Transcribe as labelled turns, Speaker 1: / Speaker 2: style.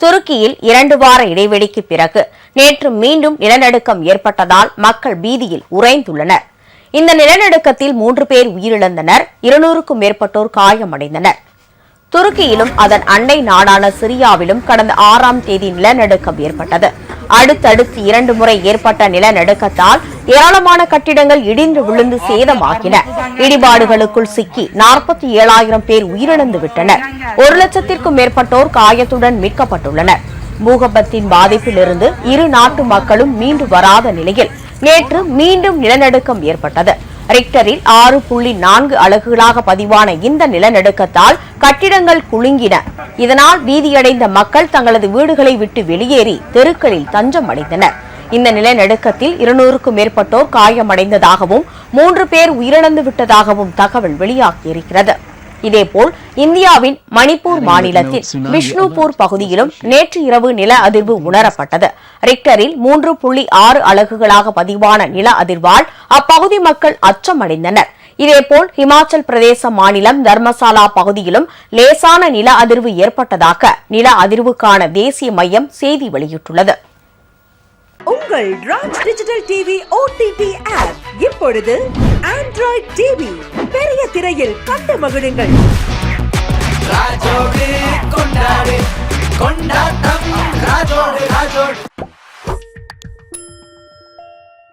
Speaker 1: துருக்கியில் 2 வார இடைவெளிக்கு பிறகு நேற்று மீண்டும் நிலநடுக்கம் ஏற்பட்டதால் மக்கள் பீதியில் உறைந்துள்ளனர். இந்த நிலநடுக்கத்தில் 3 பேர் உயிரிழந்தனர், 200க்கும் மேற்பட்டோர் காயமடைந்தனர். துருக்கியிலும் அதன் அண்டை நாடான சிரியாவிலும் கடந்த 6ஆம் தேதி நிலநடுக்கம் ஏற்பட்டது. அடுத்தடுத்து 2 முறை ஏற்பட்ட நிலநடுக்கத்தால் ஏராளமான கட்டிடங்கள் இடிந்து விழுந்து சேதமாகின. இடிபாடுகளுக்குள் சிக்கி 47,000 பேர் உயிரிழந்து விட்டனர். 1 லட்சத்திற்கும் மேற்பட்டோர் காயத்துடன் மீட்கப்பட்டுள்ளனர். பூகம்பத்தின் பாதிப்பிலிருந்து இரு நாட்டு மக்களும் மீண்டு வராத நிலையில் நேற்று மீண்டும் நிலநடுக்கம் ஏற்பட்டது. ரிக்டரில் 6.4 அலகுகளாக பதிவான இந்த நிலநடுக்கத்தால் கட்டிடங்கள் குலுங்கின. இதனால் பீதியடைந்த மக்கள் தங்களது வீடுகளை விட்டு வெளியேறி தெருக்களில் தஞ்சம் அடைந்தனர். இந்த நிலநடுக்கத்தில் 200க்கும் மேற்பட்டோர் காயமடைந்ததாகவும் 3 பேர் உயிரிழந்து விட்டதாகவும் தகவல் வெளியாகியிருக்கிறது. இதேபோல் இந்தியாவின் மணிப்பூர் மாநிலத்தில் விஷ்ணுபூர் பகுதியிலும் நேற்று இரவு நில அதிர்வு உணரப்பட்டது. ரிக்டரில் 3.6 அலகுகளாக பதிவான நில அதிர்வால் அப்பகுதி மக்கள் அச்சமடைந்தனர். இதேபோல் இமாச்சல் பிரதேச மாநிலம் தர்மசாலா பகுதியிலும் லேசான நில அதிர்வு ஏற்பட்டதாக நில அதிர்வுக்கான தேசிய மையம் செய்தி வெளியிட்டுள்ளது.
Speaker 2: உங்கள் Raj digital TV OTT app இப்பொழுது ஆண்ட்ராய்டு டிவி பெரிய திரையில் கண்டு மகிழுங்கள்.
Speaker 3: ராஜோடு கொண்டாடு கொண்டாட்டம் ராஜோடு ராஜோடு.